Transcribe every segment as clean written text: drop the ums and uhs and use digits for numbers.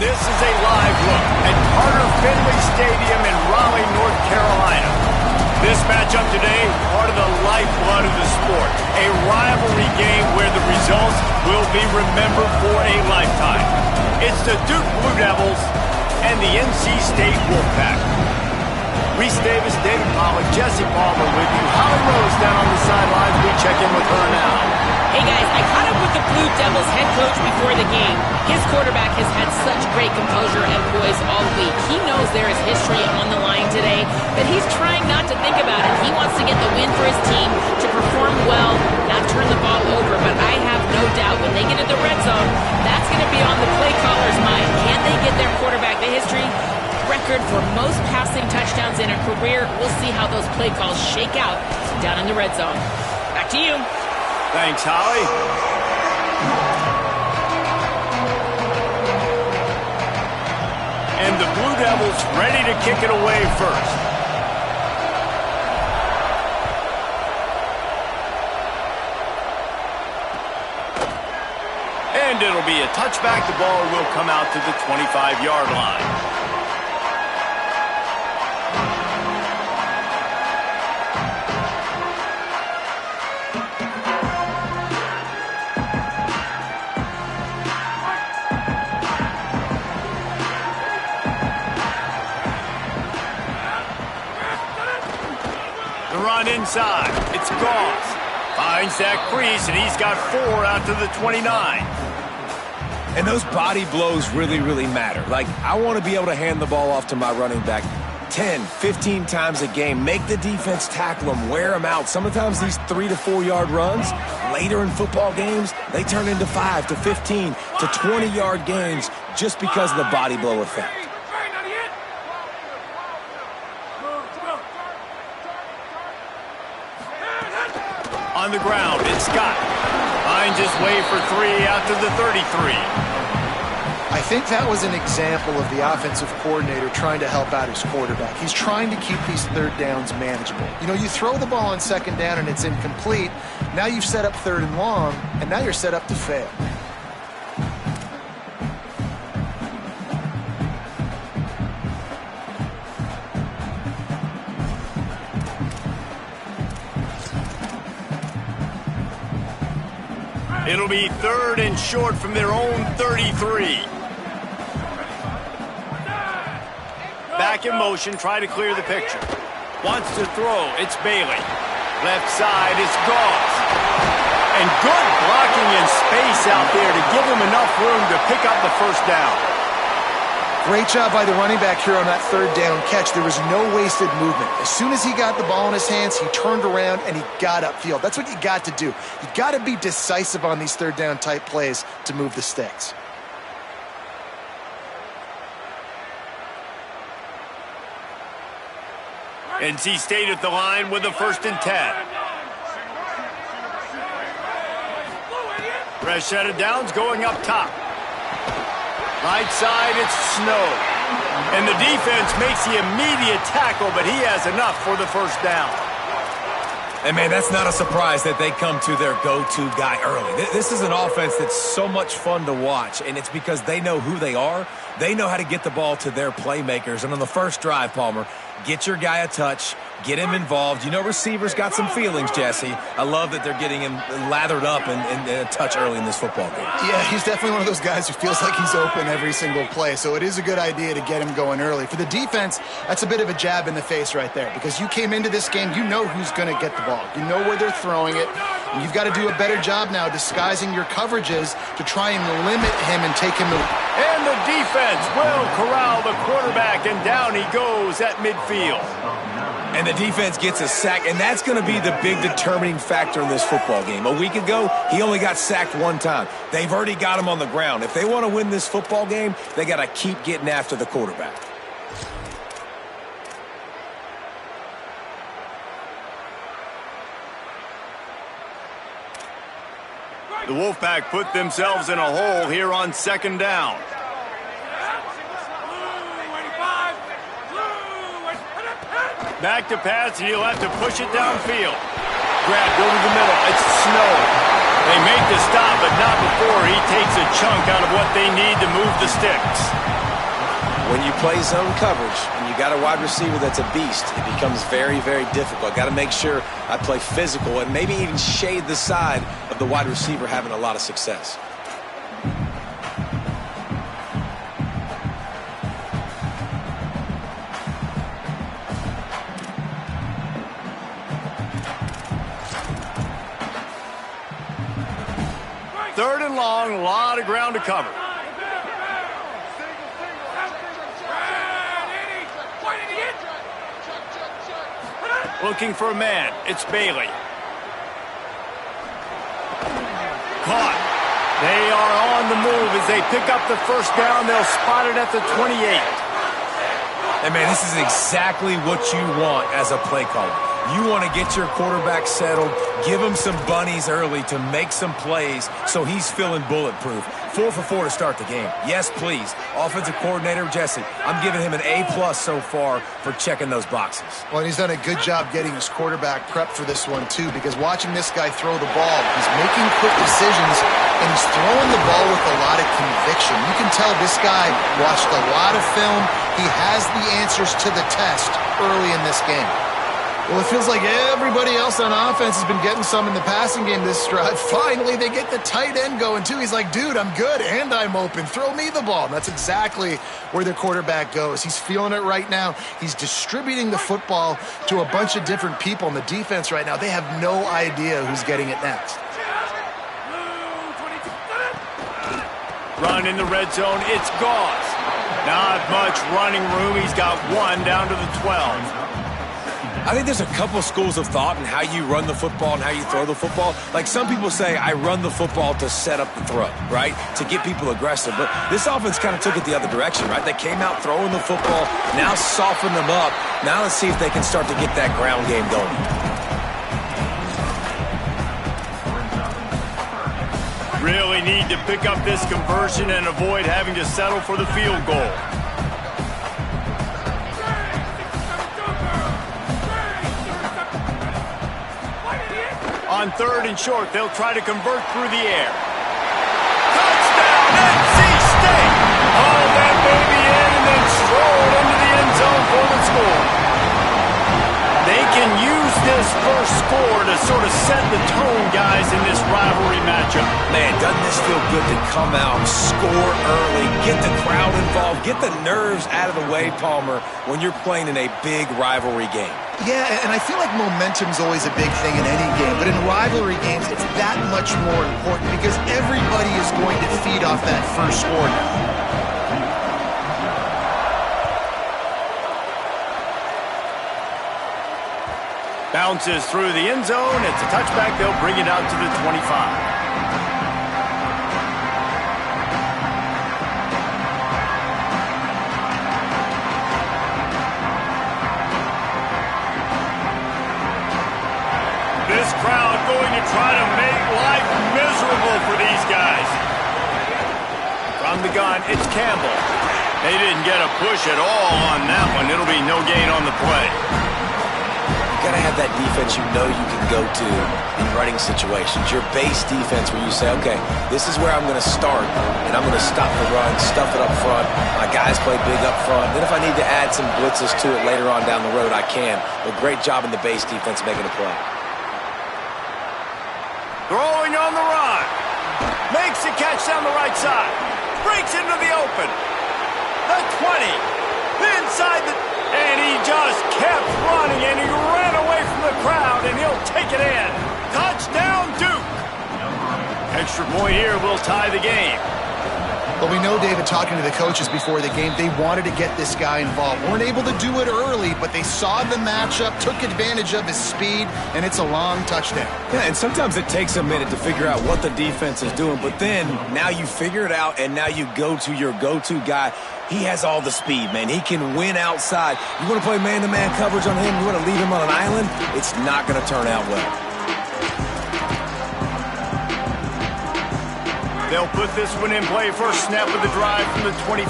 This is a live look at Carter Finley Stadium in Raleigh, North Carolina. This matchup today, part of the lifeblood of the sport. A rivalry game where the results will be remembered for a lifetime. It's the Duke Blue Devils and the NC State Wolfpack. Reese Davis, David Pollack, Jesse Palmer with you. Holly Rose down on the sidelines. We check in with her now. Hey guys, I caught up with the Blue Devils head coach before the game. His quarterback has had such great composure and poise all week. He knows there is history on the line today, but he's trying not to think about it. He wants to get the win for his team, to perform well, not turn the ball over. But I have no doubt when they get in the red zone, that's going to be on the play caller's mind. Can they get their quarterback the history? Record for most passing touchdowns in a career. We'll see how those play calls shake out down in the red zone. Back to you. Thanks, Holly. And the Blue Devils ready to kick it away first. And it'll be a touchback. The ball will come out to the 25-yard line. Run inside. It's Goss. Finds Zach Priest, and he's got 4 out to the 29. And those body blows really, really matter. Like, I want to be able to hand the ball off to my running back 10, 15 times a game. Make the defense tackle them, wear them out. Sometimes these 3 to 4 yard runs, later in football games, they turn into 5 to 15 to 20-yard games just because of the body blow effect. On the ground, it's Scott. Finds his way for 3 out to the 33. I think that was an example of the offensive coordinator trying to help out his quarterback. He's trying to keep these third downs manageable. You know, you throw the ball on second down and it's incomplete. Now you've set up third and long, and now you're set up to fail. It'll be 3rd and short from their own 33. Back in motion, try to clear the picture. Wants to throw, it's Bailey. Left side, it's Goss. And good blocking in space out there to give him enough room to pick up the first down. Great job by the running back here on that third down catch. There was no wasted movement. As soon as he got the ball in his hands, he turned around and he got upfield. That's what you got to do. You got to be decisive on these third down type plays to move the sticks. NC State at the line with a 1st and 10. Fresh set of downs going up top. Right side, it's Snow. And the defense makes the immediate tackle, but he has enough for the first down. And, man, that's not a surprise that they come to their go-to guy early. This is an offense that's so much fun to watch, and it's because they know who they are. They know how to get the ball to their playmakers. And on the first drive, Palmer, get your guy a touch, get him involved. You know receivers got some feelings, Jesse. I love that they're getting him lathered up and a touch early in this football game. Yeah, he's definitely one of those guys who feels like he's open every single play, so it is a good idea to get him going early. For the defense, that's a bit of a jab in the face right there, because you came into this game, you know who's going to get the ball. You know where they're throwing it, and you've got to do a better job now disguising your coverages to try and limit him and take him to... And the defense will corral the quarterback, and down he goes at midfield. And the defense gets a sack, and that's going to be the big determining factor in this football game. A week ago, he only got sacked 1 time. They've already got him on the ground. If they want to win this football game, they got to keep getting after the quarterback. The Wolfpack put themselves in a hole here on 2nd down. Back to pass, and he'll have to push it downfield. Grabbed over the middle. It's Snow. They make the stop, but not before he takes a chunk out of what they need to move the sticks. when you play zone coverage and you got a wide receiver that's a beast, it becomes very, very difficult. Got to make sure I play physical and maybe even shade the side of the wide receiver having a lot of success. Third and long, a lot of ground to cover. Looking for a man. It's Bailey. Caught. They are on the move as they pick up the first down. They'll spot it at the 28. And, man, this is exactly what you want as a play caller. You want to get your quarterback settled, give him some bunnies early to make some plays so he's feeling bulletproof. 4 for 4 to start the game. Yes, please. Offensive coordinator Jesse, I'm giving him an A+ so far for checking those boxes. Well, and he's done a good job getting his quarterback prepped for this one, too, because watching this guy throw the ball, he's making quick decisions, and he's throwing the ball with a lot of conviction. You can tell this guy watched a lot of film. He has the answers to the test early in this game. Well, it feels like everybody else on offense has been getting some in the passing game this drive. Finally, they get the tight end going, too. He's like, dude, I'm good, and I'm open. Throw me the ball. And that's exactly where their quarterback goes. He's feeling it right now. He's distributing the football to a bunch of different people. And the defense right now, they have no idea who's getting it next. Run in the red zone. It's Goss. Not much running room. He's got one down to the 12. I think there's a couple schools of thought in how you run the football and how you throw the football. Like some people say, I run the football to set up the throw, right? To get people aggressive. But this offense kind of took it the other direction, right? They came out throwing the football, now soften them up. Now let's see if they can start to get that ground game going. Really need to pick up this conversion and avoid having to settle for the field goal. On third and short, they'll try to convert through the air. Touchdown, NC State! Haul that baby in and then stroll into the end zone for the score. They can use this first score to sort of set the tone, guys, in this rivalry matchup. Man, doesn't this feel good to come out, score early, get the crowd involved, get the nerves out of the way, Palmer, when you're playing in a big rivalry game? Yeah, and I feel like momentum's always a big thing in any game, but in rivalry games, it's that much more important because everybody is going to feed off that first score now. Bounces through the end zone. It's a touchback. They'll bring it out to the 25. This crowd going to try to make life miserable for these guys. From the gun, it's Campbell. They didn't get a push at all on that one. It'll be no gain on the play. You gotta have that defense you know you can go to in running situations. Your base defense where you say, okay, this is where I'm gonna start, and I'm gonna stop the run, stuff it up front. My guys play big up front. Then if I need to add some blitzes to it later on down the road, I can. But great job in the base defense making a play. Throwing on the run. Makes the catch down the right side. Breaks into the open. The 20. Inside the... And he just kept running, and he ran away from the crowd, and he'll take it in. Touchdown, Duke. Extra point here will tie the game. But we know, David, talking to the coaches before the game, they wanted to get this guy involved. Weren't able to do it early, but they saw the matchup, took advantage of his speed, and it's a long touchdown. Yeah, and sometimes it takes a minute to figure out what the defense is doing, but then now you figure it out, and now you go to your go-to guy. He has all the speed, man. He can win outside. You want to play man-to-man coverage on him? You want to leave him on an island? It's not going to turn out well. They'll put this one in play. First snap of the drive from the 25.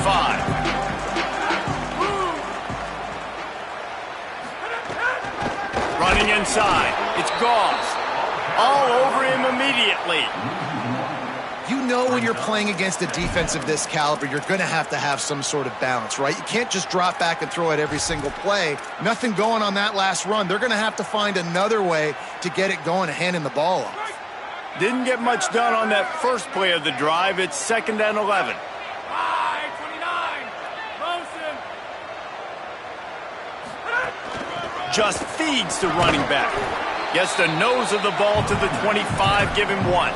Running inside. It's Goss. All over him immediately. You know when you're playing against a defense of this caliber, you're going to have some sort of balance, right? You can't just drop back and throw it every single play. Nothing going on that last run. They're going to have to find another way to get it going and handing the ball off. Didn't get much done on that first play of the drive. It's 2nd and 11. Just feeds the running back. Gets the nose of the ball to the 25, give him 1.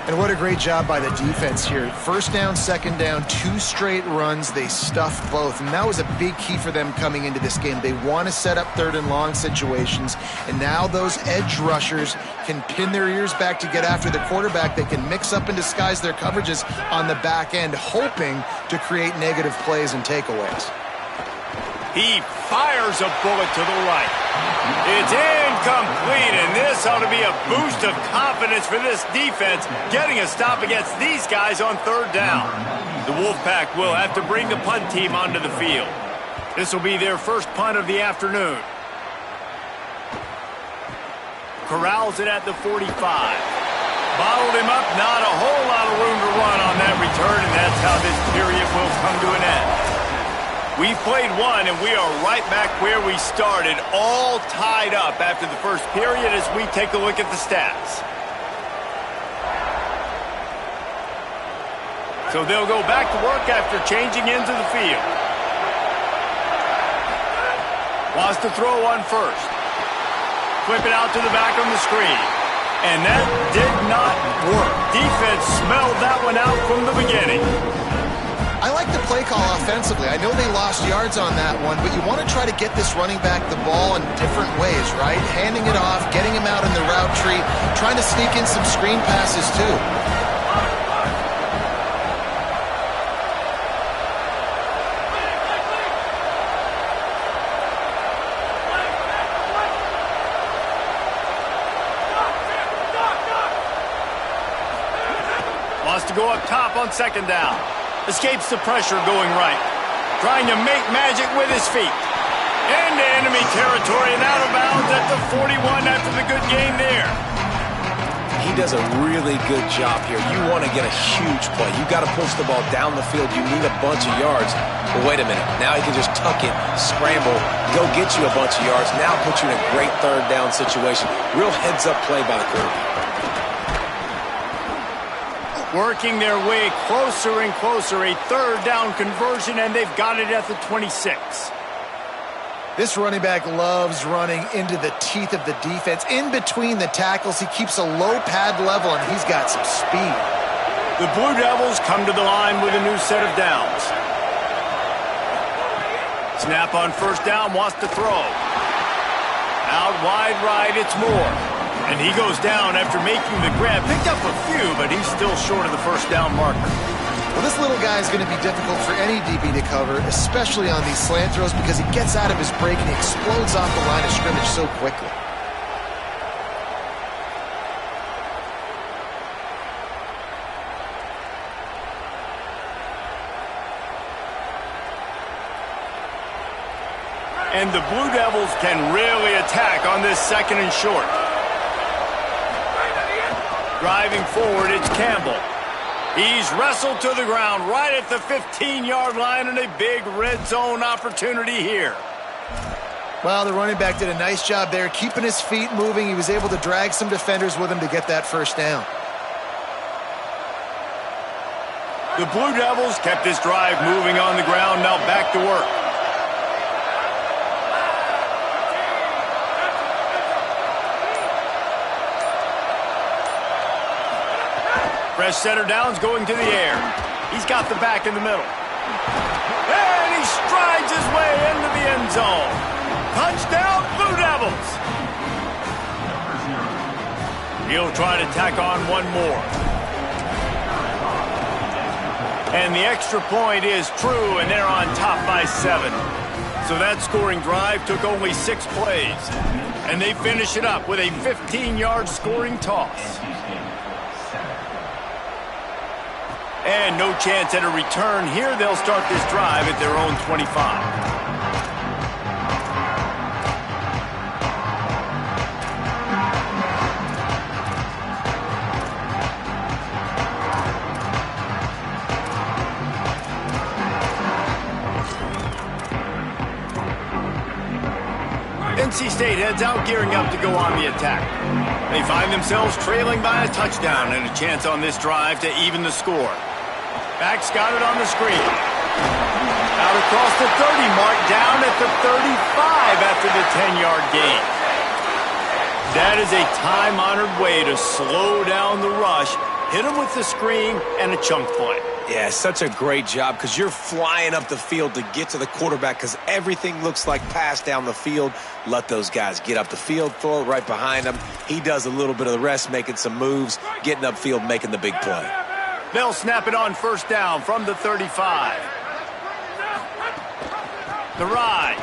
And what a great job by the defense here. 1st down, 2nd down, 2 straight runs. They stuffed both. And that was a big key for them coming into this game. They want to set up 3rd and long situations. And now those edge rushers can pin their ears back to get after the quarterback. They can mix up and disguise their coverages on the back end, hoping to create negative plays and takeaways. He fires a bullet to the right. It's incomplete, and this ought to be a boost of confidence for this defense, getting a stop against these guys on 3rd down. The Wolfpack will have to bring the punt team onto the field. This will be their first punt of the afternoon. Corrals it at the 45. Bottled him up, not a whole lot of room to run on that return, and that's how this period will come to an end. We played one, and we are right back where we started, all tied up after the first period as we take a look at the stats. So they'll go back to work after changing into the field. Wants to throw on first. Flip it out to the back on the screen. And that did not work. Defense smelled that one out from the beginning. I like the play call offensively. I know they lost yards on that one, but you want to try to get this running back the ball in different ways, right? Handing it off, getting him out in the route tree, trying to sneak in some screen passes too. Wants to go up top on 2nd down. Escapes the pressure going right. Trying to make magic with his feet. Into enemy territory and out of bounds at the 41 after the good game there. He does a really good job here. You want to get a huge play. You got to push the ball down the field. You need a bunch of yards. But wait a minute. Now he can just tuck it, scramble, go get you a bunch of yards. Now put you in a great 3rd down situation. Real heads-up play by the quarterback. Working their way closer and closer, a 3rd down conversion, and they've got it at the 26. This running back loves running into the teeth of the defense. In between the tackles, he keeps a low pad level, and he's got some speed. The Blue Devils come to the line with a new set of downs. Snap on 1st down, wants to throw. Out wide right, it's Moore. And he goes down after making the grab. Picked up a few, but he's still short of the 1st down marker. Well, this little guy is going to be difficult for any DB to cover, especially on these slant throws, because he gets out of his break and he explodes off the line of scrimmage so quickly. And the Blue Devils can really attack on this 2nd and short. Driving forward, it's Campbell. He's wrestled to the ground right at the 15-yard line, and a big red zone opportunity here. Well, the running back did a nice job there, keeping his feet moving. He was able to drag some defenders with him to get that 1st down. The Blue Devils kept this drive moving on the ground, now back to work. Fresh center downs going to the air. He's got the back in the middle. And he strides his way into the end zone. Touchdown, Blue Devils. He'll try to tack on one more. And the extra point is true, and they're on top by 7. So that scoring drive took only 6 plays. And they finish it up with a 15-yard scoring toss. And no chance at a return here. They'll start this drive at their own 25. NC State heads out gearing up to go on the attack. They find themselves trailing by a touchdown and a chance on this drive to even the score. Back's got it on the screen. Out across the 30 mark, down at the 35 after the 10-yard gain. That is a time-honored way to slow down the rush, hit them with the screen, and a chunk play. Yeah, such a great job because you're flying up the field to get to the quarterback because everything looks like pass down the field. Let those guys get up the field, throw it right behind him. He does a little bit of the rest, making some moves, getting upfield, making the big play. They'll snap it on first down from the 35. The ride.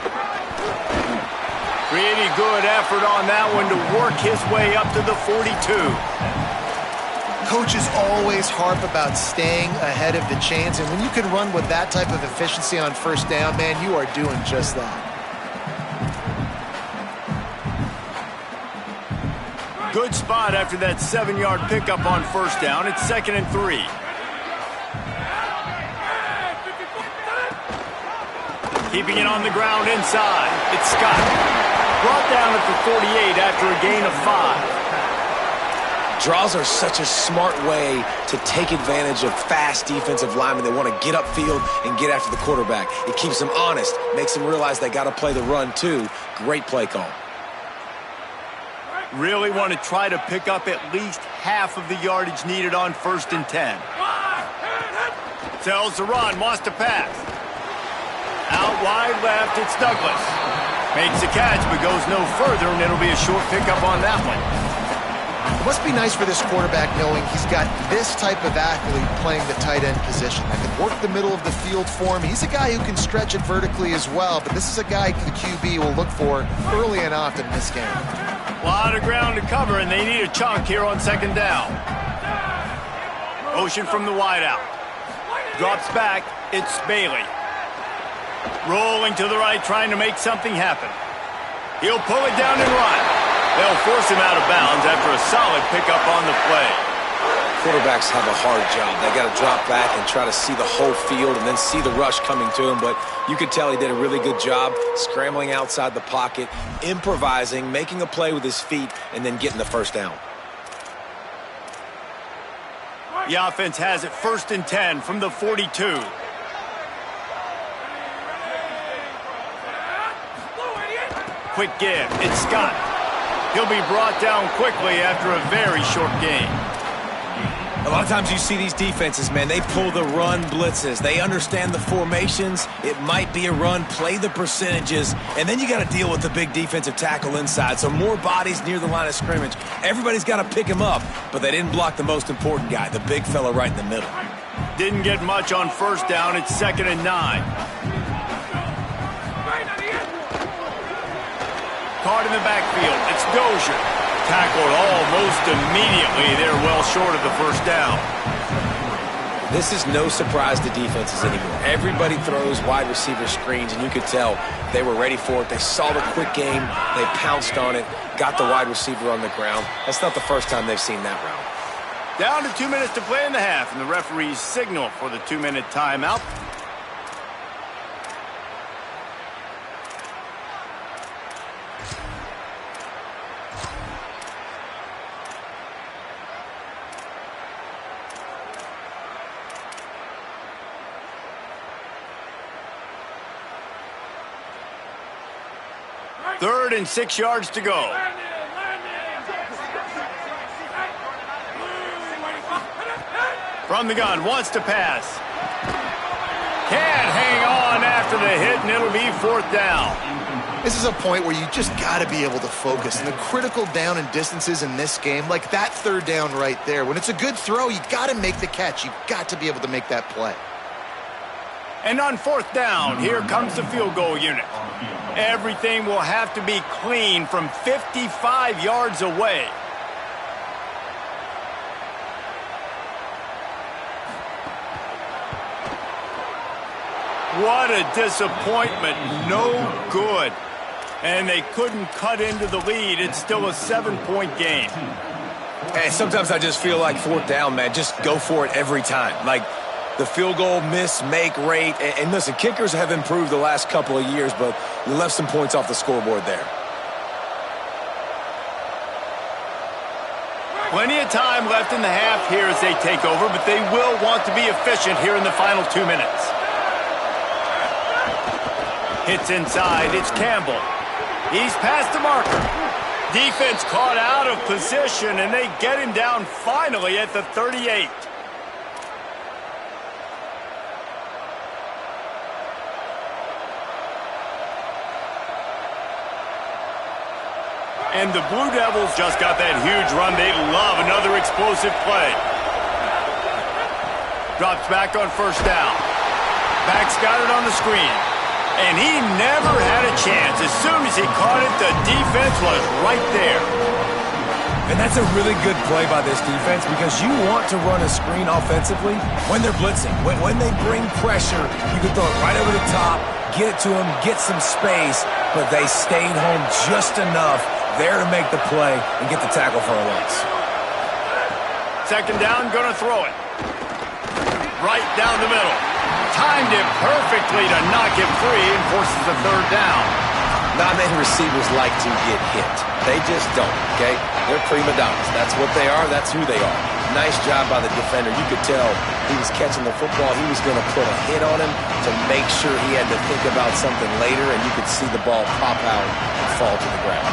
Pretty good effort on that one to work his way up to the 42. Coaches always harp about staying ahead of the chains, and when you can run with that type of efficiency on first down, man, you are doing just that. Good spot after that 7-yard pickup on first down. It's 2nd and 3. Keeping it on the ground inside. It's Scott. Brought down at the 48 after a gain of 5. Draws are such a smart way to take advantage of fast defensive linemen. They want to get upfield and get after the quarterback. It keeps them honest, makes them realize they got to play the run too. Great play call. Really want to try to pick up at least half of the yardage needed on 1st and 10. Tells the run, wants to pass. Out wide left, it's Douglas. Makes the catch, but goes no further, and it'll be a short pickup on that one. It must be nice for this quarterback knowing he's got this type of athlete playing the tight end position that can work the middle of the field for him. He's a guy who can stretch it vertically as well, but this is a guy the QB will look for early and often in this game. A lot of ground to cover, and they need a chunk here on 2nd down. Motion from the wideout. Drops back. It's Bailey. Rolling to the right, trying to make something happen. He'll pull it down and run. They'll force him out of bounds after a solid pickup on the play. Quarterbacks have a hard job. They got to drop back and try to see the whole field and then see the rush coming to him. But you could tell he did a really good job scrambling outside the pocket, improvising, making a play with his feet, and then getting the first down. The offense has it 1st and 10 from the 42. Quick give. It's Scott. He'll be brought down quickly after a very short gain. A lot of times you see these defenses, man, they pull the run blitzes. They understand the formations. It might be a run, play the percentages, and then you got to deal with the big defensive tackle inside. So more bodies near the line of scrimmage. Everybody's got to pick him up, but they didn't block the most important guy, the big fella right in the middle. Didn't get much on first down. It's 2nd and 9. Caught in the backfield. It's Dozier. Tackled almost immediately. They're well short of the first down. This is no surprise to defenses anymore. Everybody throws wide receiver screens, and you could tell they were ready for it. They saw the quick game. They pounced on it, got the wide receiver on the ground. That's not the first time they've seen that route. Down to 2 minutes to play in the half, and the referees signal for the 2-minute timeout. Third and 6 yards to go. From the gun, wants to pass. Can't hang on after the hit, and it'll be 4th down. This is a point where you just got to be able to focus. And the critical down and distances in this game, like that 3rd down right there, when it's a good throw, you got to make the catch. You've got to be able to make that play. And on 4th down, here comes the field goal unit. Everything will have to be clean from 55 yards away. What a disappointment. No good. And they couldn't cut into the lead. It's still a 7-point game. Hey, sometimes I just feel like 4th down, man. Just go for it every time. Like, the field goal miss-make rate. And listen, kickers have improved the last couple of years, but you left some points off the scoreboard there. Plenty of time left in the half here as they take over, but they will want to be efficient here in the final 2 minutes. Hits inside, it's Campbell. He's past the marker. Defense caught out of position, and they get him down finally at the 38. And the Blue Devils just got that huge run. They love another explosive play. Drops back on first down. Back's got it on the screen. And he never had a chance. As soon as he caught it, the defense was right there. And that's a really good play by this defense because you want to run a screen offensively when they're blitzing. When they bring pressure, you can throw it right over the top, get it to them, get some space, but they stayed home just enough there to make the play and get the tackle for a loss. Second down, gonna throw it. Right down the middle. Timed it perfectly to knock it free and forces the third down. Not many receivers like to get hit. They just don't, okay? They're prima donnas. That's what they are. That's who they are. Nice job by the defender. You could tell he was catching the football. He was going to put a hit on him to make sure he had to think about something later, and you could see the ball pop out and fall to the ground.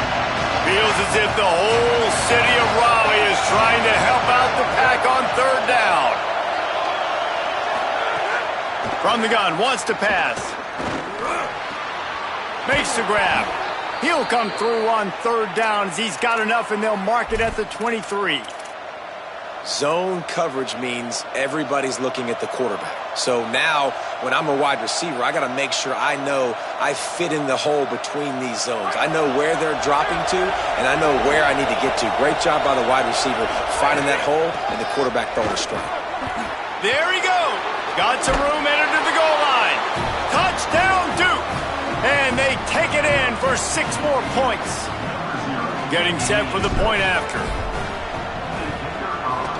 Feels as if the whole city of Raleigh is trying to help out the Pack on third down. From the gun, wants to pass. Makes the grab. He'll come through on third down as he's got enough, and they'll mark it at the 23. Zone coverage means everybody's looking at the quarterback. So now, when I'm a wide receiver, I got to make sure I know I fit in the hole between these zones. I know where they're dropping to, and I know where I need to get to. Great job by the wide receiver finding that hole, and the quarterback throwing a strike. There he goes. Got some room, entered to the goal line. Touchdown, Duke. And they take it in for 6 more points. Getting set for the point after.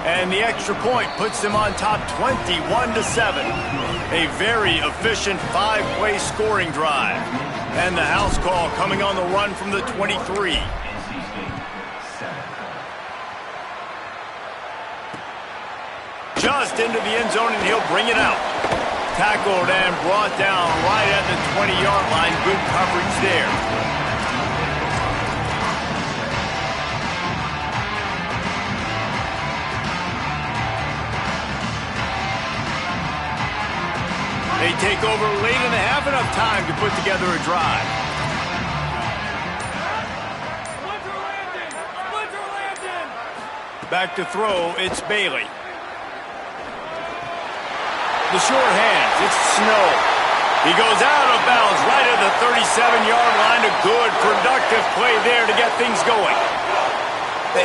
And the extra point puts them on top 21-7. A very efficient 5-play scoring drive. And the house call coming on the run from the 23. Just into the end zone, and he'll bring it out. Tackled and brought down right at the 20-yard line. Good coverage there. They take over late in the half, enough time to put together a drive. Back to throw, it's Bailey. The short hands, it's Snow. He goes out of bounds right at the 37-yard line. A good, productive play there to get things going.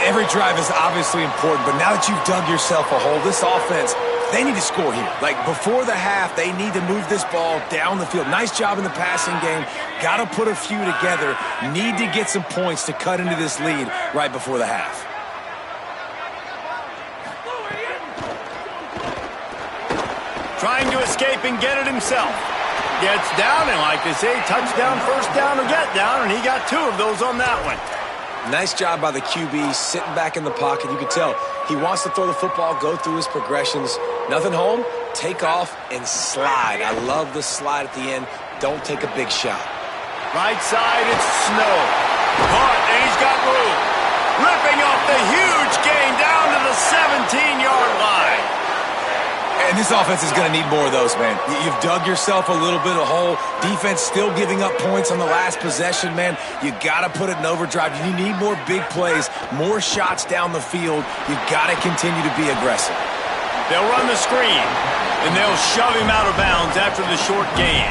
Every drive is obviously important, but now that you've dug yourself a hole, this offense, they need to score here. Like, before the half, they need to move this ball down the field. Nice job in the passing game. Got to put a few together. Need to get some points to cut into this lead right before the half. Trying to escape and get it himself. Gets down, and like they say, touchdown, first down, or get down, and he got 2 of those on that one. Nice job by the QB, sitting back in the pocket. You can tell he wants to throw the football, go through his progressions. Nothing home, take off, and slide. I love the slide at the end. Don't take a big shot. Right side, it's Snow. Caught, and he's got room. Ripping off the huge gain down to the 17-yard line. And this offense is going to need more of those, man. You've dug yourself a little bit of hole. Defense still giving up points on the last possession, man. You got to put it in overdrive. You need more big plays, more shots down the field. You got to continue to be aggressive. They'll run the screen, and they'll shove him out of bounds after the short gain.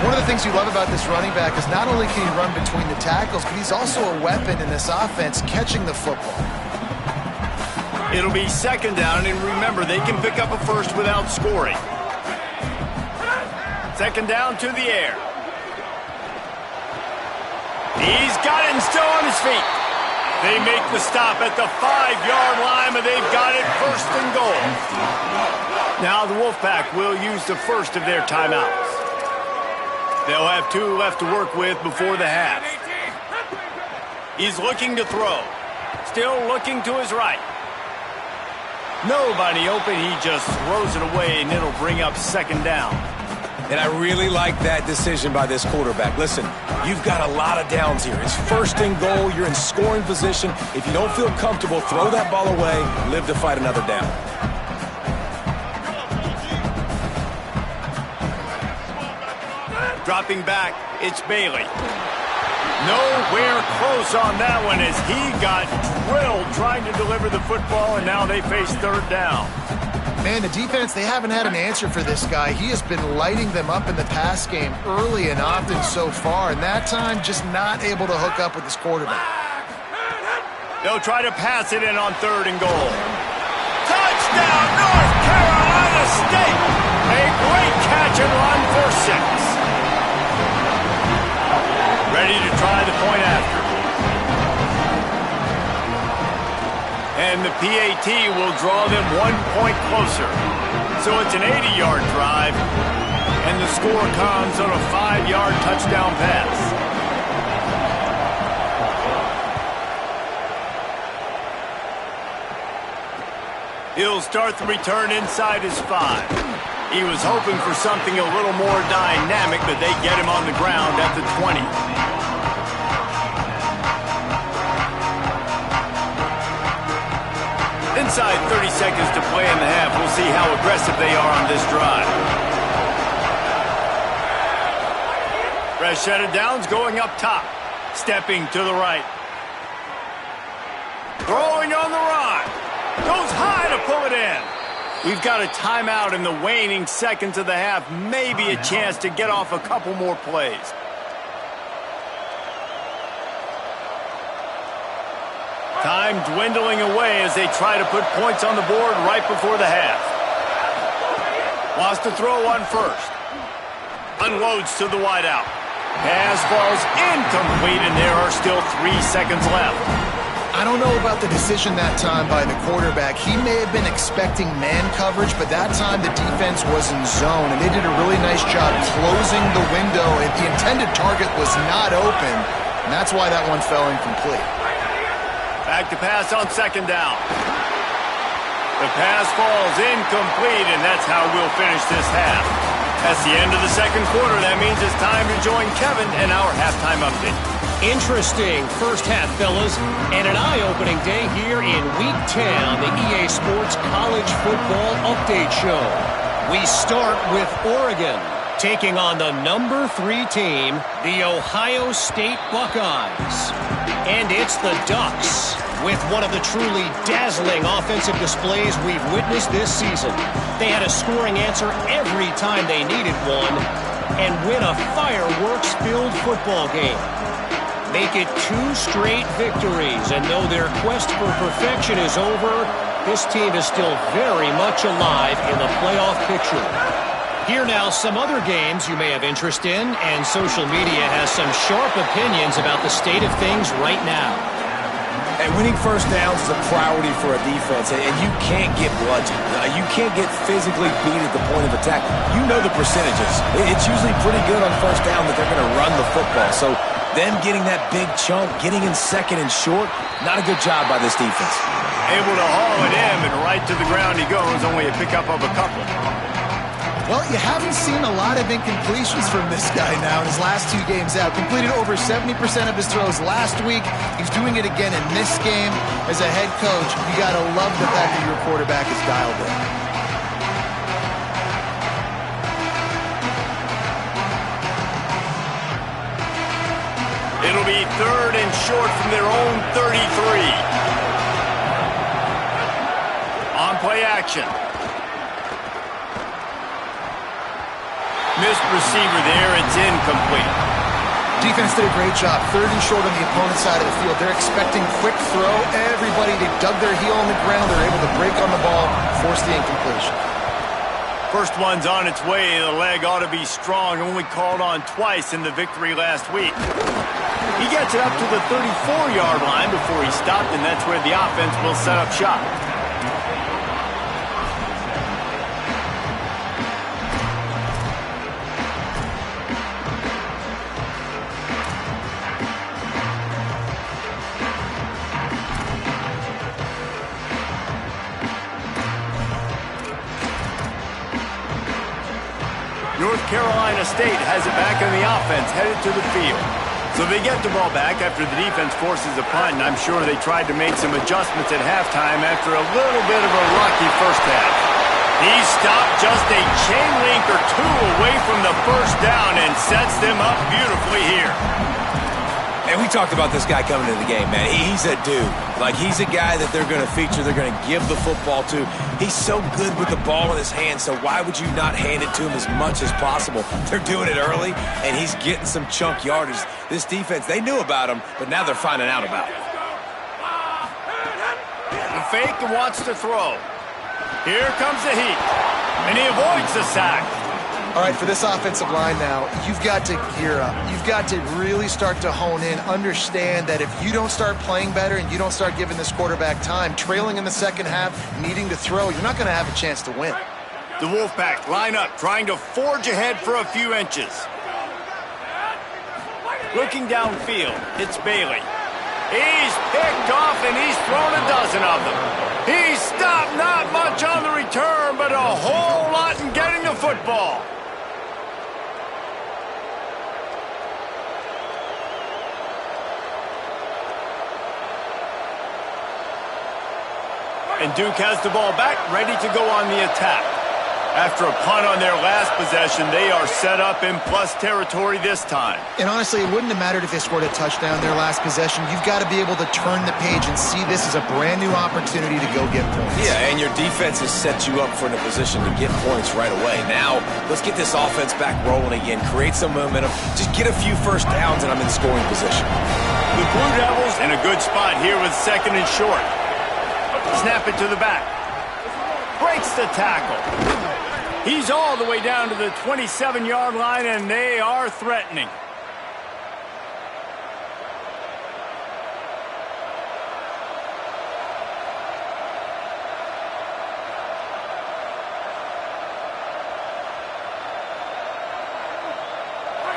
One of the things you love about this running back is not only can he run between the tackles, but he's also a weapon in this offense catching the football. It'll be second down, and remember, they can pick up a first without scoring. Second down to the air. He's got it and still on his feet. They make the stop at the 5-yard line, but they've got it first and goal. Now the Wolfpack will use the first of their timeouts. They'll have 2 left to work with before the half. He's looking to throw. still looking to his right. Nobody open. He just throws it away, and it'll bring up second down. And I really like that decision by this quarterback. Listen, you've got a lot of downs here. It's first and goal. You're in scoring position. If you don't feel comfortable, throw that ball away. Live to fight another down. Dropping back, it's Bailey. Nowhere close on that one as he got drilled trying to deliver the football, and now they face third down. Man, the defense, they haven't had an answer for this guy. He has been lighting them up in the pass game early and often so far, and that time just not able to hook up with his quarterback. They'll try to pass it in on third and goal. Touchdown, North Carolina State! A great catch and run for 6. Ready to try the point after. And the PAT will draw them 1 point closer. So it's an 80-yard drive, and the score comes on a 5-yard touchdown pass. He'll start the return inside his 5. He was hoping for something a little more dynamic, but they get him on the ground at the 20. Inside 30 seconds to play in the half. We'll see how aggressive they are on this drive. Fresh set of downs going up top. Stepping to the right. Throwing on the run. Goes high to pull it in. We've got a timeout in the waning seconds of the half. Maybe a chance to get off a couple more plays. Time dwindling away as they try to put points on the board right before the half. Wants to throw on first. Unloads to the wideout. Pass falls incomplete, and there are still 3 seconds left. I don't know about the decision that time by the quarterback. He may have been expecting man coverage, but that time the defense was in zone, and they did a really nice job closing the window, and the intended target was not open, and that's why that one fell incomplete. Back to pass on second down. The pass falls incomplete, and that's how we'll finish this half. That's the end of the second quarter. That means it's time to join Kevin in our halftime update. Interesting first half, fellas, and an eye-opening day here in Week 10 on the EA Sports College Football Update Show. We start with Oregon, taking on the number 3 team, the Ohio State Buckeyes. And it's the Ducks, with one of the truly dazzling offensive displays we've witnessed this season. They had a scoring answer every time they needed one, and win a fireworks-filled football game. Make it 2 straight victories, and though their quest for perfection is over, this team is still very much alive in the playoff picture. Here now, some other games you may have interest in, and social media has some sharp opinions about the state of things right now. And winning first downs is a priority for a defense, and you can't get bludgeoned. You can't get physically beat at the point of attack. You know the percentages. It's usually pretty good on first down that they're going to run the football. So them getting that big chunk, getting in second and short, not a good job by this defense. Able to haul it in, and right to the ground he goes, only a pickup of a couple. Well, you haven't seen a lot of incompletions from this guy now in his last 2 games out. Completed over 70% of his throws last week. He's doing it again in this game. As a head coach, you got to love the fact that your quarterback is dialed in. It'll be third and short from their own 33. On play action. Missed receiver there. It's incomplete. Defense did a great job. 3rd and short on the opponent's side of the field. They're expecting quick throw. Everybody, they dug their heel on the ground. They're able to break on the ball, force the incompletion. First one's on its way. The leg ought to be strong. Only called on twice in the victory last week. He gets it up to the 34-yard line before he stopped, and that's where the offense will set up shop. Carolina State has it back in the offense, headed to the field. So they get the ball back after the defense forces a punt, and I'm sure they tried to make some adjustments at halftime after a little bit of a rocky first half. He stopped just a chain link or two away from the first down and sets them up beautifully here. And we talked about this guy coming into the game, man. He's a dude. Like, he's a guy that they're going to feature, they're going to give the football to. He's so good with the ball in his hand, so why would you not hand it to him as much as possible? They're doing it early, and he's getting some chunk yardage. This defense, they knew about him, but now they're finding out about him. The fake and wants to throw. Here comes the heat, and he avoids the sack. All right, for this offensive line now, you've got to gear up. You've got to really start to hone in, understand that if you don't start playing better and you don't start giving this quarterback time, trailing in the second half, needing to throw, you're not going to have a chance to win. The Wolfpack line up, trying to forge ahead for a few inches. Looking downfield, it's Bailey. He's picked off, and he's thrown a dozen of them. He's stopped, not much on the return, but a whole lot in getting the football. And Duke has the ball back, ready to go on the attack. After a punt on their last possession, they are set up in plus territory this time. And honestly, it wouldn't have mattered if they scored a touchdown their last possession. You've got to be able to turn the page and see this as a brand new opportunity to go get points. Yeah, and your defense has set you up for a position to get points right away. Now, let's get this offense back rolling again, create some momentum, just get a few first downs, and I'm in scoring position. The Blue Devils in a good spot here with second and short. Snap it to the back. Breaks the tackle. He's all the way down to the 27-yard line, and they are threatening.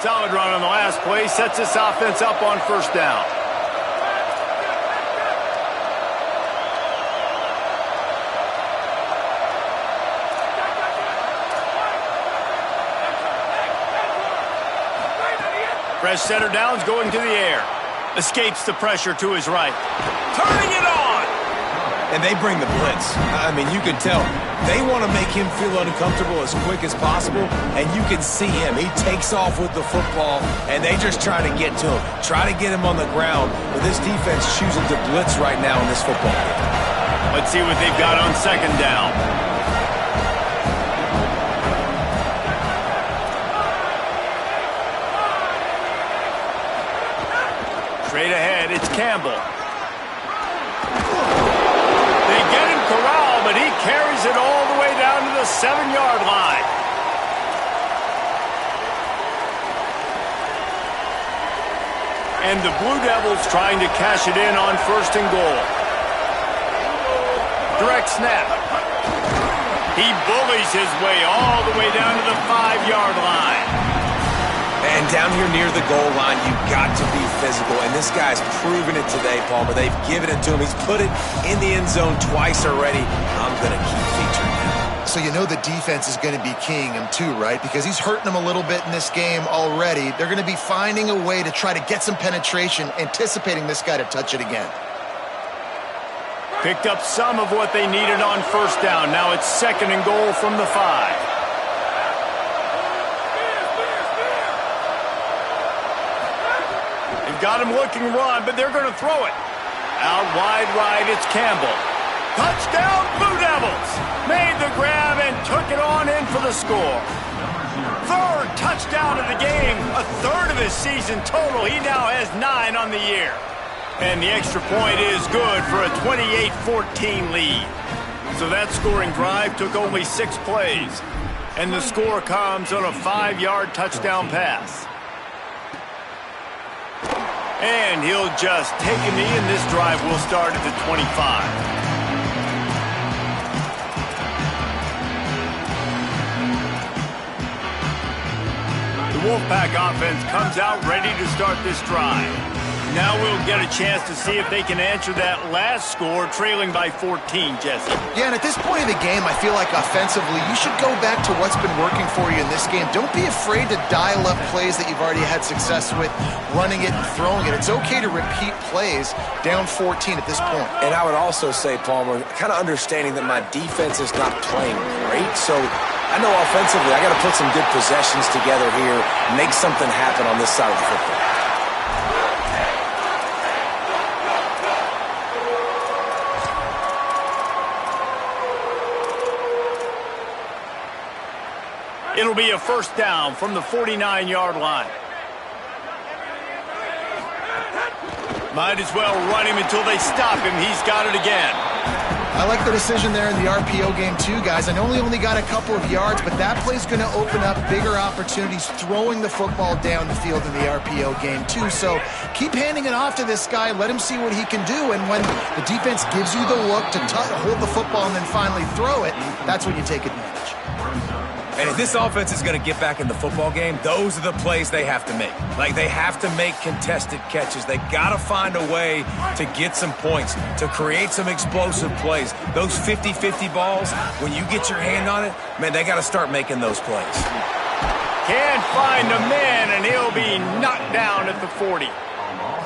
Solid run on the last play, sets this offense up on first down. Fresh center downs going to the air. Escapes the pressure to his right. Turning it on! And they bring the blitz. I mean, you can tell. They want to make him feel uncomfortable as quick as possible, and you can see him. He takes off with the football, and they just try to get to him. Try to get him on the ground, but this defense choosing to blitz right now in this football game. Let's see what they've got on second down. Straight ahead, it's Campbell. They get him corralled, but he carries it all the way down to the 7-yard line. And the Blue Devils trying to cash it in on first and goal. Direct snap. He bullies his way all the way down to the 5-yard line. And down here near the goal line, you've got to be physical. And this guy's proven it today, Palmer. They've given it to him. He's put it in the end zone twice already. I'm going to keep featuring him. So you know the defense is going to be keying him too, right? Because he's hurting them a little bit in this game already. They're going to be finding a way to try to get some penetration, anticipating this guy to touch it again. Picked up some of what they needed on first down. Now it's second and goal from the 5. Got him looking run, but they're going to throw it. Out wide right, it's Campbell. Touchdown, Blue Devils! Made the grab and took it on in for the score. Third touchdown of the game, a third of his season total. He now has 9 on the year. And the extra point is good for a 28-14 lead. So that scoring drive took only 6 plays. And the score comes on a 5-yard touchdown pass. And he'll just take a knee, and this drive will start at the 25. The Wolfpack offense comes out ready to start this drive. Now we'll get a chance to see if they can answer that last score, trailing by 14, Jesse. Yeah, and at this point of the game, I feel like offensively, you should go back to what's been working for you in this game. Don't be afraid to dial up plays that you've already had success with, running it and throwing it. It's okay to repeat plays down 14 at this point. And I would also say, Palmer, kind of understanding that my defense is not playing great, so I know offensively I got to put some good possessions together here, make something happen on this side of the football. It'll be a first down from the 49-yard line. Might as well run him until they stop him. He's got it again. I like the decision there in the RPO game too, guys. I know he only got a couple of yards, but that play's going to open up bigger opportunities throwing the football down the field in the RPO game too. So keep handing it off to this guy. Let him see what he can do. And when the defense gives you the look to hold the football and then finally throw it, that's when you take advantage. And if this offense is going to get back in the football game, those are the plays they have to make. Like, they have to make contested catches. They got to find a way to get some points, to create some explosive plays. Those 50-50 balls, when you get your hand on it, man, they got to start making those plays. Can't find a man, and he'll be knocked down at the 40.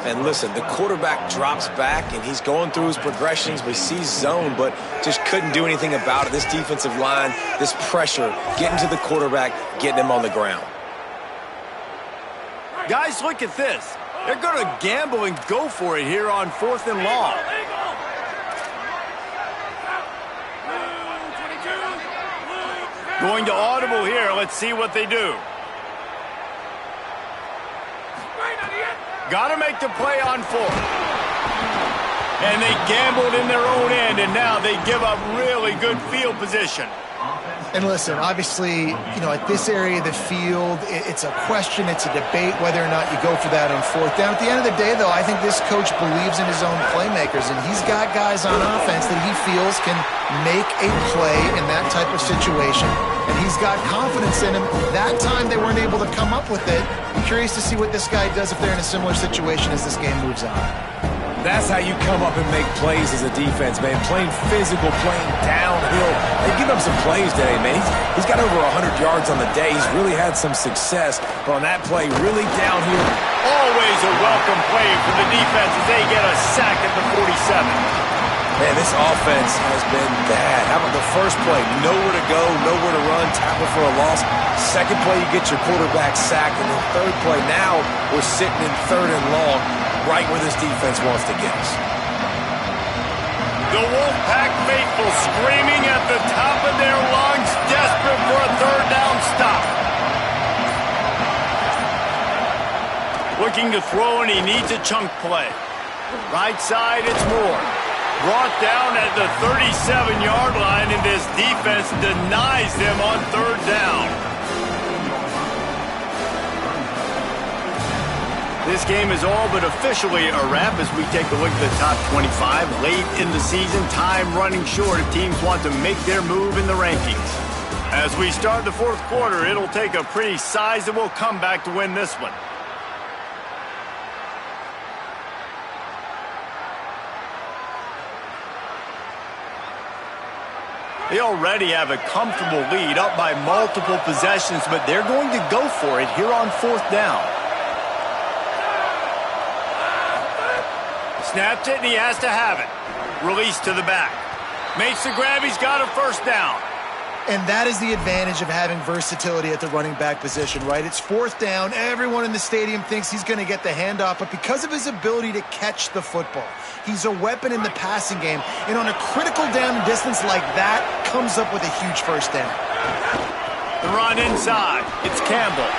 And listen, the quarterback drops back, and he's going through his progressions. We see zone, but just couldn't do anything about it. This defensive line, this pressure, getting to the quarterback, getting him on the ground. Guys, look at this. They're going to gamble and go for it here on 4th and long. Going to audible here. Let's see what they do. Got to make the play on 4th. And they gambled in their own end, and now they give up really good field position. And listen, obviously, you know, at this area of the field, it's a question, it's a debate whether or not you go for that on 4th down. At the end of the day, though, I think this coach believes in his own playmakers, and he's got guys on offense that he feels can make a play in that type of situation, and he's got confidence in him. That time they weren't able to come up with it. I'm curious to see what this guy does if they're in a similar situation as this game moves on. That's how you come up and make plays as a defense, man. Playing physical, playing downhill. They give him some plays today, man. He's got over 100 yards on the day. He's really had some success. But on that play, really downhill. Always a welcome play for the defense as they get a sack at the 47. Man, this offense has been bad. How about the first play? Nowhere to go, nowhere to run, tackle for a loss. Second play, you get your quarterback sacked. And then third play, now we're sitting in 3rd and long, right where this defense wants to get us. The Wolfpack faithful screaming at the top of their lungs, desperate for a 3rd down stop. Looking to throw, and he needs a chunk play. Right side, it's Moore. Brought down at the 37-yard line, and this defense denies them on 3rd down. This game is all but officially a wrap as we take a look at the top 25. Late in the season, time running short if teams want to make their move in the rankings. As we start the 4th quarter, it'll take a pretty sizable comeback to win this one. They already have a comfortable lead, up by multiple possessions, but they're going to go for it here on 4th down. Snapped it, and he has to have it. Release to the back. Makes the grab. He's got a 1st down. And that is the advantage of having versatility at the running back position, right? It's 4th down. Everyone in the stadium thinks he's going to get the handoff, but because of his ability to catch the football, he's a weapon in the passing game. And on a critical down distance like that, comes up with a huge 1st down. The run inside. It's Campbell.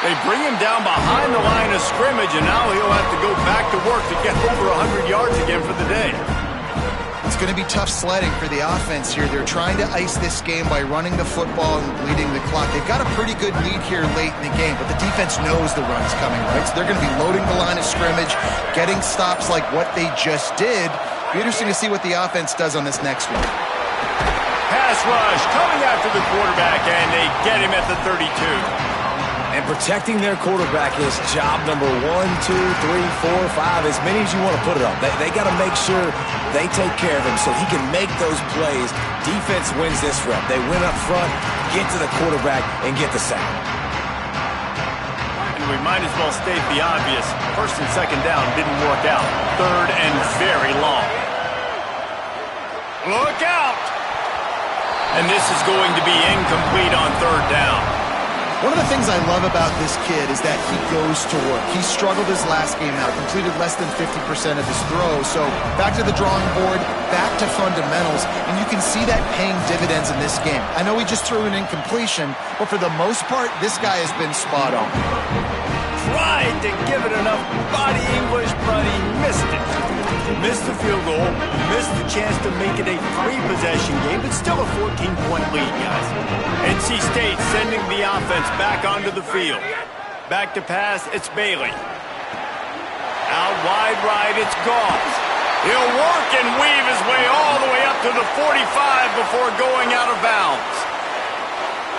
They bring him down behind the line of scrimmage, and now he'll have to go back to work to get over 100 yards again for the day. It's going to be tough sledding for the offense here. They're trying to ice this game by running the football and bleeding the clock. They've got a pretty good lead here late in the game, but the defense knows the run's coming, right? So they're going to be loading the line of scrimmage, getting stops like what they just did. Be interesting to see what the offense does on this next one. Pass rush coming after the quarterback, and they get him at the 32. And protecting their quarterback is job number 1, 2, 3, 4, 5, as many as you want to put it on. They got to make sure they take care of him so he can make those plays. Defense wins this rep. They win up front, get to the quarterback, and get the sack. And we might as well state the obvious. First and second down didn't work out. Third and very long. Look out! And this is going to be incomplete on third down. One of the things I love about this kid is that he goes to work. He struggled his last game out, completed less than 50% of his throws. So back to the drawing board, back to fundamentals, and you can see that paying dividends in this game. I know he just threw an incompletion, but for the most part, this guy has been spot on. Tried to give it enough body English, but he missed it. Missed the field goal, missed the chance to make it a 3-possession game, but still a 14-point lead, guys. NC State sending the offense back onto the field. Back to pass, it's Bailey. Out wide right, it's Goff. He'll work and weave his way all the way up to the 45 before going out of bounds.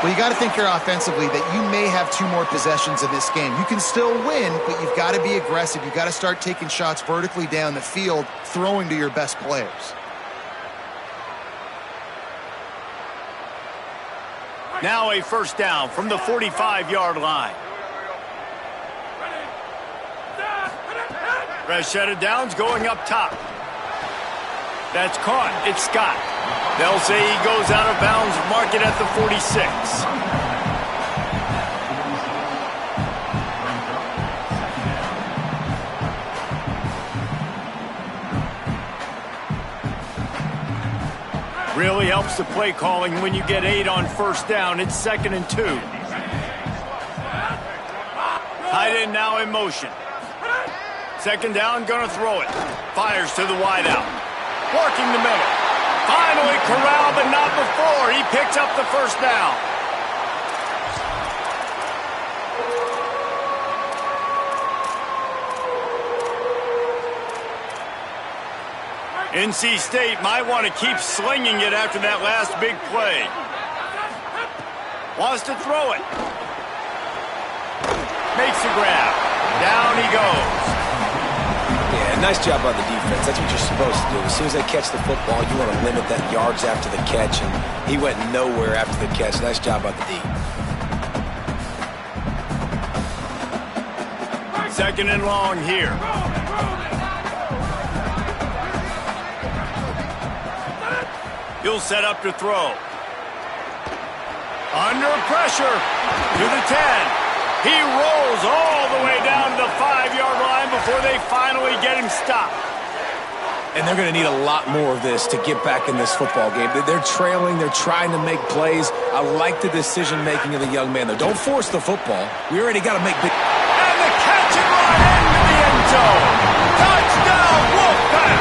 Well, you got to think here offensively that you may have 2 more possessions in this game. You can still win, but you've got to be aggressive. You've got to start taking shots vertically down the field, throwing to your best players. Now a first down from the 45-yard line. Fresh set of downs going up top. That's caught. It's Scott. They'll say he goes out of bounds, mark it at the 46. Really helps the play calling when you get 8 on first down. It's 2nd and 2. Tight end now in motion. Second down, gonna throw it. Fires to the wideout. Working the middle. Finally corralled, but not before. He picks up the first down. NC State might want to keep slinging it after that last big play. Wants to throw it. Makes the grab. Down he goes. Yeah, nice job by the defense. That's what you're supposed to do. As soon as they catch the football, you want to limit that yards after the catch, and he went nowhere after the catch. Nice job by the D. Second and long here. He'll set up to throw. Under pressure to the 10. He rolls all the way down to the 5-yard line before they finally get him stopped. And they're going to need a lot more of this to get back in this football game. They're trailing. They're trying to make plays. I like the decision-making of the young man, though. Don't force the football. We already got to make big... And the catch and run into the end zone. Touchdown, Wolfpack!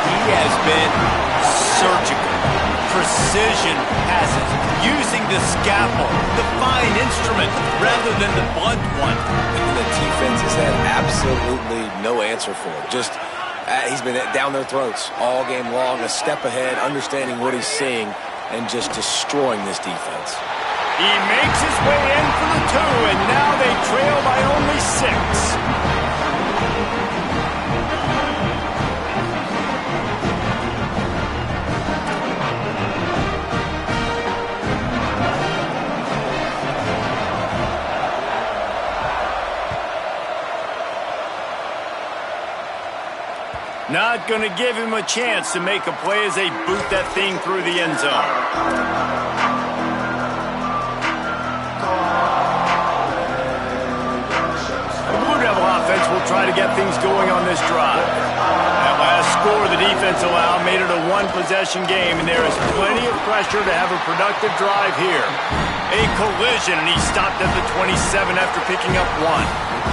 He has been surgical. Precision passes, using the scalpel, the fine instrument, rather than the blunt one. And the defense has had absolutely no answer for him. Just, he's been down their throats all game long, a step ahead, understanding what he's seeing, and just destroying this defense. He makes his way in for the 2, and now they trail by only 6. Not going to give him a chance to make a play as they boot that thing through the end zone. The Blue Devil offense will try to get things going on this drive. That last score the defense allowed made it a 1-possession game, and there is plenty of pressure to have a productive drive here. A collision, and he stopped at the 27 after picking up 1.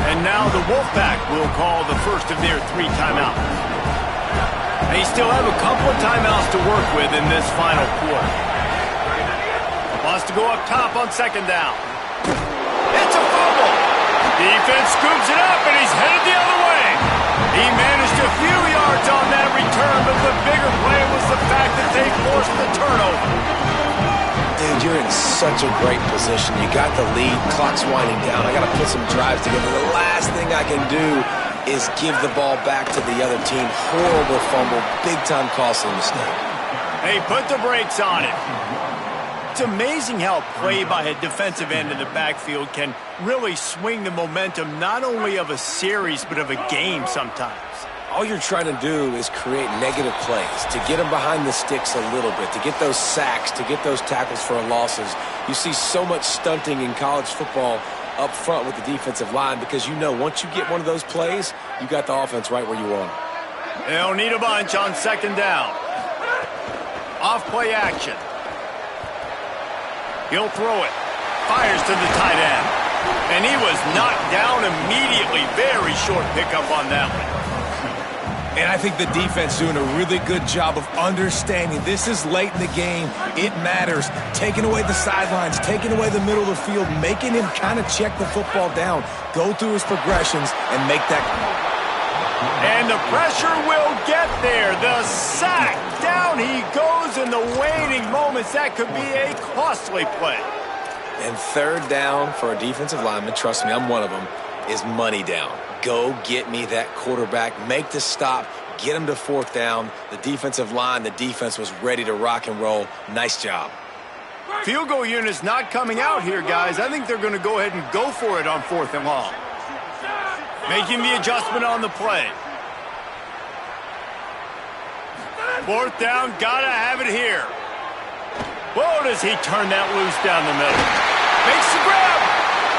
And now the Wolfpack will call the first of their 3 timeouts. They still have a couple of timeouts to work with in this final quarter. Wants to go up top on second down. It's a fumble. Defense scoops it up, and he's headed the other way. He managed a few yards on that return, but the bigger play was the fact that they forced the turnover. Dude, you you're in such a great position. You got the lead, clock's winding down. I got to put some drives together. The last thing I can do is give the ball back to the other team. Horrible fumble, big-time costly mistake. Hey, put the brakes on it. It's amazing how play by a defensive end in the backfield can really swing the momentum not only of a series but of a game sometimes. All you're trying to do is create negative plays, to get them behind the sticks a little bit, to get those sacks, to get those tackles for losses. You see so much stunting in college football up front with the defensive line because you know once you get one of those plays, you got the offense right where you want it. They'll need a bunch on second down. Off-play action. He'll throw it. Fires to the tight end. And he was knocked down immediately. Very short pickup on that one. And I think the defense doing a really good job of understanding this is late in the game. It matters. Taking away the sidelines, taking away the middle of the field, making him kind of check the football down, go through his progressions, and make that. And the pressure will get there. The sack. Down he goes in the waning moments. That could be a costly play. And third down for a defensive lineman, trust me, I'm one of them, is money down. Go get me that quarterback, make the stop, get him to fourth down. The defensive line, the defense was ready to rock and roll. Nice job. Field goal unit's not coming out here, guys. I think they're going to go ahead and go for it on 4th and long. Making the adjustment on the play. 4th down, gotta have it here. Whoa, does he turn that loose down the middle. Makes the grab.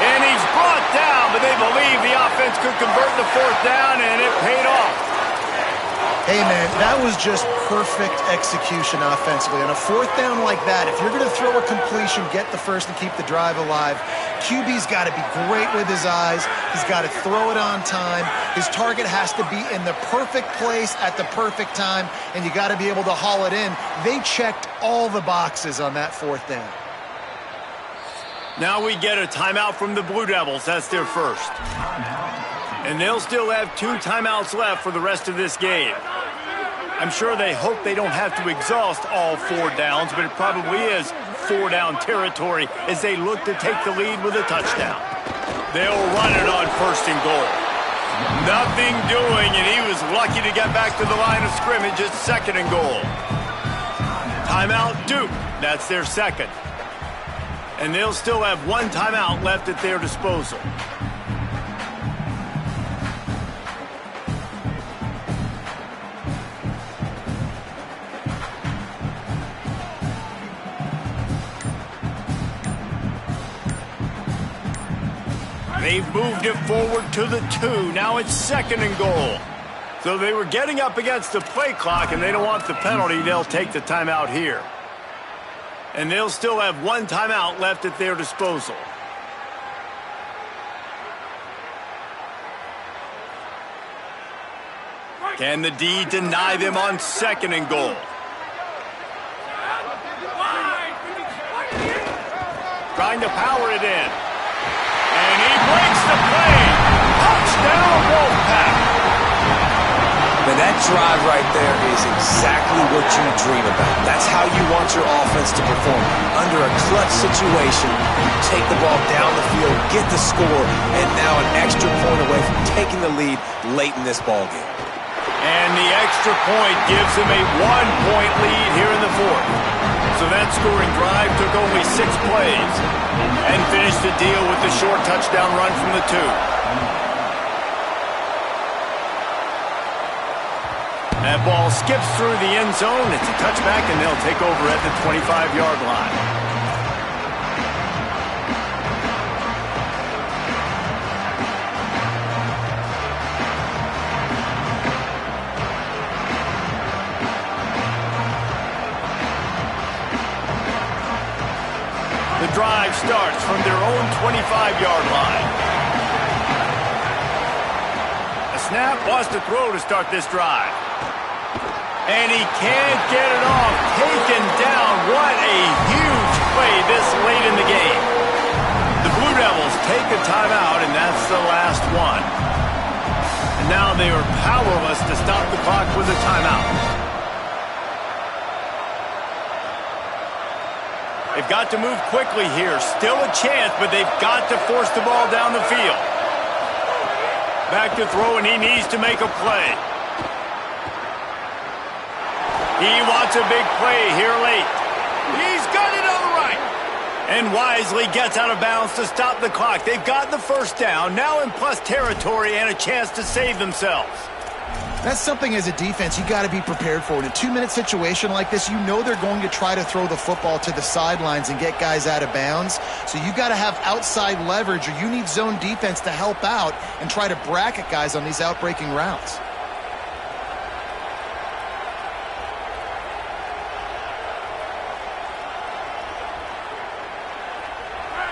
And he's brought down, but they believe the offense could convert the 4th down, and it paid off. Hey, man, that was just perfect execution offensively. On a 4th down like that, if you're going to throw a completion, get the first and keep the drive alive, QB's got to be great with his eyes. He's got to throw it on time. His target has to be in the perfect place at the perfect time, and you got to be able to haul it in. They checked all the boxes on that 4th down. Now we get a timeout from the Blue Devils. That's their first. And they'll still have 2 timeouts left for the rest of this game. I'm sure they hope they don't have to exhaust all 4 downs, but it probably is 4-down territory as they look to take the lead with a touchdown. They'll run it on 1st and goal. Nothing doing, and he was lucky to get back to the line of scrimmage at 2nd and goal. Timeout, Duke. That's their second. And they'll still have 1 timeout left at their disposal. They've moved it forward to the 2. Now it's 2nd and goal. So they were getting up against the play clock, and they don't want the penalty. They'll take the timeout here. And they'll still have 1 timeout left at their disposal. Can the D deny them on 2nd and goal? Trying to power it in. And he breaks the play. Touchdown, Wolfpack. But that drive right there is exactly what you dream about. That's how you want your offense to perform. Under a clutch situation, you take the ball down the field, get the score, and now an extra point away from taking the lead late in this ballgame. And the extra point gives them a 1-point lead here in the 4th. So that scoring drive took only 6 plays and finished the deal with the short touchdown run from the 2. That ball skips through the end zone. It's a touchback, and they'll take over at the 25-yard line. The drive starts from their own 25-yard line. A snap wants to throw to start this drive. And he can't get it off. Taken down. What a huge play this late in the game. The Blue Devils take a timeout, and that's the last one. And now they are powerless to stop the clock with a timeout. They've got to move quickly here. Still a chance, but they've got to force the ball down the field. Back to throw, and he needs to make a play. He wants a big play here late. He's got it on the right. And wisely gets out of bounds to stop the clock. They've got the first down, now in plus territory and a chance to save themselves. That's something as a defense you got to be prepared for. In a 2-minute situation like this, you know they're going to try to throw the football to the sidelines and get guys out of bounds. So you got to have outside leverage, or you need zone defense to help out and try to bracket guys on these outbreaking routes.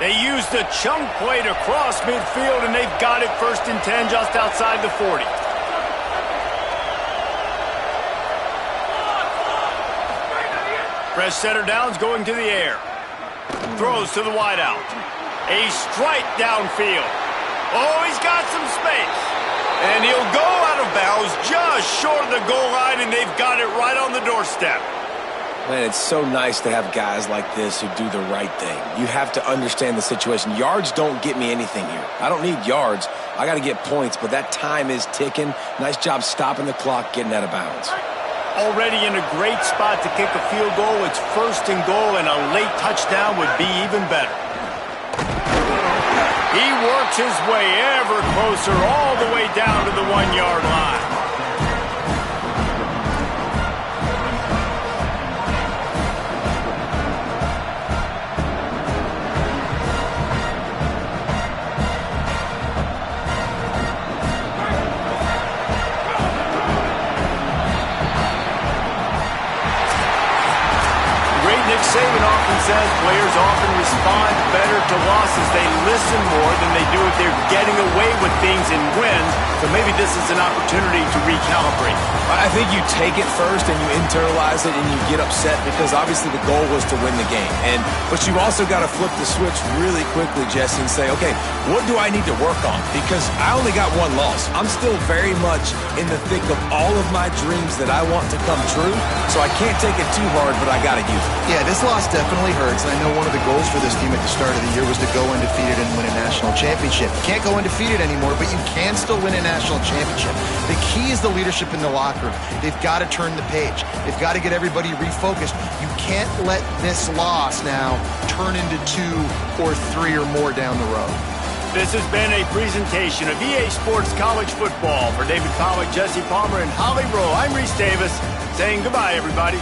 They used the chunk play to cross midfield, and they've got it 1st and 10 just outside the 40. Fresh center downs going to the air. Throws to the wideout. A strike downfield. Oh, he's got some space. And he'll go out of bounds just short of the goal line, and they've got it right on the doorstep. Man, it's so nice to have guys like this who do the right thing. You have to understand the situation. Yards don't get me anything here. I don't need yards. I got to get points, but that time is ticking. Nice job stopping the clock, getting out of bounds. Already in a great spot to kick a field goal. It's 1st and goal, and a late touchdown would be even better. He works his way ever closer all the way down to the 1-yard line. Saban often says players often respond better to losses. They listen more than they do if they're getting away with things and wins. So maybe this is an opportunity to recalibrate. I think you take it first and you internalize it and you get upset because obviously the goal was to win the game. But you also got to flip the switch really quickly, Jesse, and say, okay, what do I need to work on? Because I only got one loss. I'm still very much in the thick of all of my dreams that I want to come true. So I can't take it too hard, but I got to use it. Yeah, this loss definitely hurts, and I know one of the goals for this team at the start of the year was to go undefeated and win a national championship. You can't go undefeated anymore, but you can still win a national championship. The key is the leadership in the locker room. They've got to turn the page. They've got to get everybody refocused. You can't let this loss now turn into 2 or 3 or more down the road. This has been a presentation of EA Sports College Football. For David Pollack, Jesse Palmer, and Holly Rowe, I'm Reese Davis saying goodbye, everybody.